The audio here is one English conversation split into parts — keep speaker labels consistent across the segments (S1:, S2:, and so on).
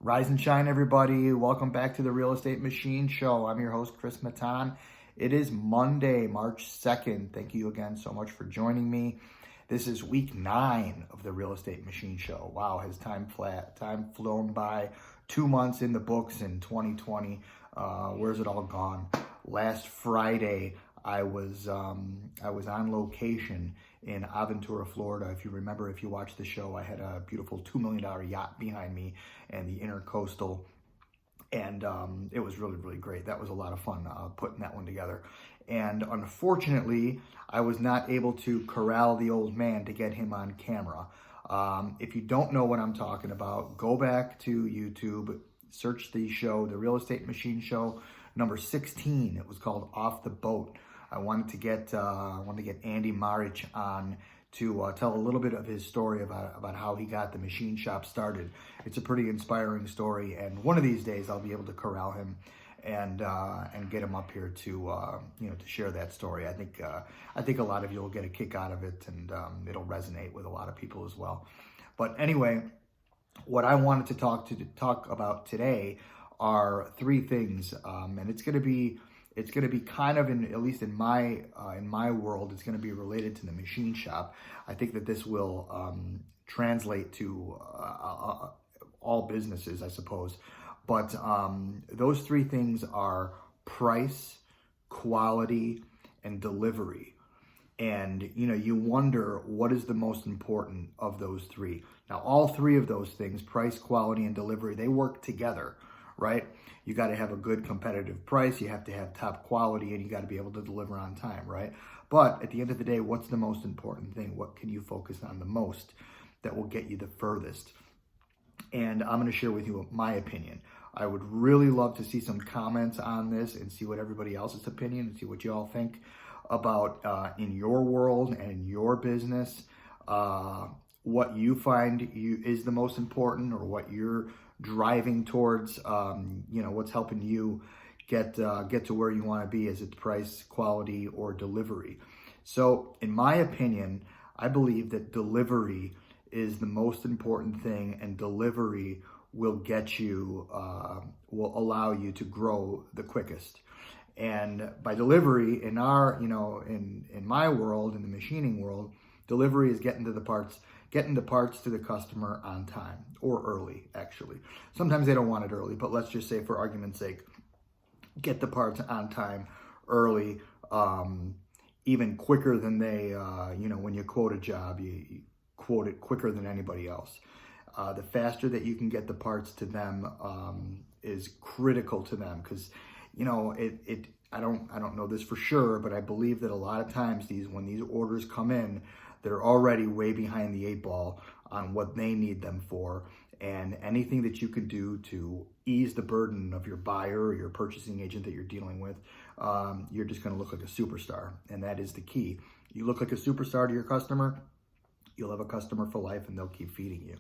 S1: Rise and shine, everybody. Welcome back to the Real Estate Machine Show. I'm your host, Chris Matan. It is Monday, March 2nd. Thank you again so much for joining me. This is week 9 of the Real Estate Machine Show. Wow, has time flown by? 2 months in the books in 2020. Where's it all gone? Last Friday, I was on location in Aventura, Florida. If you remember, if you watched the show, I had a beautiful $2 million yacht behind me and the Intercoastal. And it was really, really great. That was a lot of fun putting that one together. And unfortunately, I was not able to corral the old man to get him on camera. If you don't know what I'm talking about, go back to YouTube, search the show, The Real Estate Machine Show, number 16. It was called Off the Boat. I wanted to get Andy Marich on to tell a little bit of his story about how he got the machine shop started. It's a pretty inspiring story, and one of these days I'll be able to corral him and get him up here to to share that story. I think a lot of you will get a kick out of it, and it'll resonate with a lot of people as well. But anyway, what I wanted to talk about today are 3 things, and it's going to be kind of, at least in my world, it's going to be related to the machine shop. I think that this will translate to all businesses, I suppose. But those 3 things are price, quality, and delivery. And you wonder, what is the most important of those 3? Now, all 3 of those things, price, quality, and delivery, they work together, right? You got to have a good competitive price, you have to have top quality, and you got to be able to deliver on time, right? But at the end of the day, what's the most important thing? What can you focus on the most that will get you the furthest? And I'm going to share with you my opinion. I would really love to see some comments on this and see what everybody else's opinion, and see what you all think about in your world and in your business, what you find is the most important, or what you're driving towards, what's helping you get to where you want to be. Is it price, quality, or delivery? So in my opinion, I believe that delivery is the most important thing, and delivery will get you, will allow you to grow the quickest. And by delivery, in my world, in the machining world, delivery is getting the parts to the customer on time, or early, actually. Sometimes they don't want it early, but let's just say, for argument's sake, get the parts on time, early, even quicker than they, when you quote a job, you quote it quicker than anybody else. The faster that you can get the parts to them is critical to them, because I don't know this for sure, but I believe that a lot of times when these orders come in, they're already way behind the 8 ball on what they need them for. And anything that you can do to ease the burden of your buyer or your purchasing agent that you're dealing with, you're just going to look like a superstar. And that is the key. You look like a superstar to your customer, you'll have a customer for life, and they'll keep feeding you.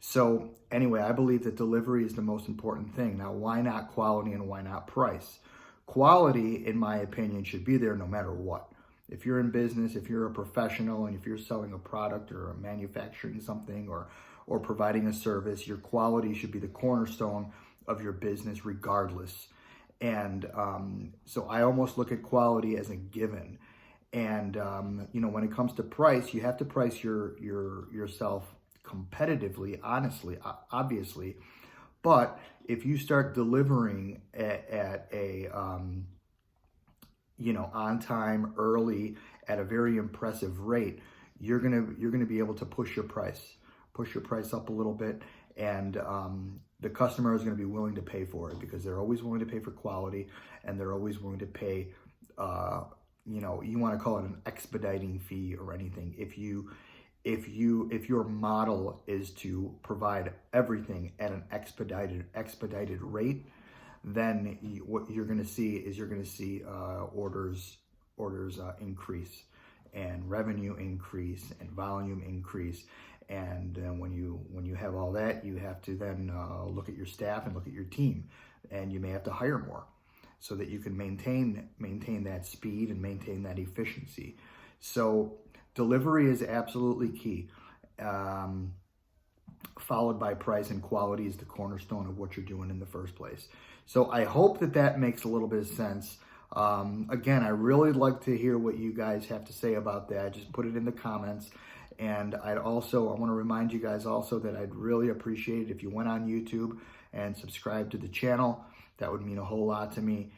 S1: So anyway, I believe that delivery is the most important thing. Now, why not quality, and why not price? Quality, in my opinion, should be there no matter what. If you're in business, if you're a professional, and if you're selling a product, or manufacturing something, or providing a service, your quality should be the cornerstone of your business regardless. And so I almost look at quality as a given. And when it comes to price, you have to price yourself competitively, honestly, obviously. But if you start delivering at a on time, early, at a very impressive rate, you're gonna be able to push your price up a little bit, and the customer is going to be willing to pay for it, because they're always willing to pay for quality, and they're always willing to pay, you want to call it an expediting fee or anything. If your model is to provide everything at an expedited rate, then what you're going to see is orders increase, and revenue increase, and volume increase. And when you have all that, you have to then look at your staff and look at your team, and you may have to hire more, so that you can maintain that speed and maintain that efficiency. So delivery is absolutely key. followed by price, and quality is the cornerstone of what you're doing in the first place. So I hope that that makes a little bit of sense. Again, I really like to hear what you guys have to say about that. Just put it in the comments. And I want to remind you guys also that I'd really appreciate it if you went on YouTube and subscribed to the channel. That would mean a whole lot to me.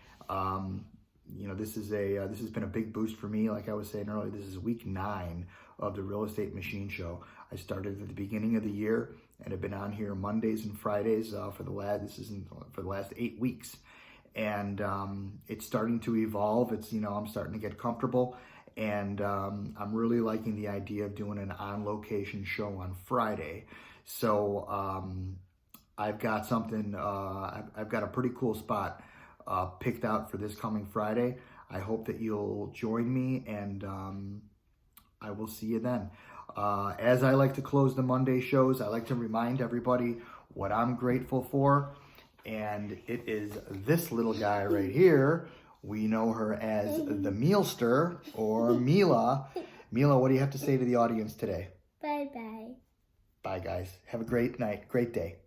S1: This has been a big boost for me. Like I was saying earlier, this is week 9 of the Real Estate Machine Show. I started at the beginning of the year and have been on here Mondays and Fridays for the last 8 weeks. And it's starting to evolve. I'm starting to get comfortable, and I'm really liking the idea of doing an on-location show on Friday. So I've got something. I've got a pretty cool spot picked out for this coming Friday. I hope that you'll join me, and I will see you then. As I like to close the Monday shows, I like to remind everybody what I'm grateful for. And it is this little guy right here. We know her as the Mealster, or Mila. Mila, what do you have to say to the audience today?
S2: Bye-bye.
S1: Bye, guys. Have a great night, great day.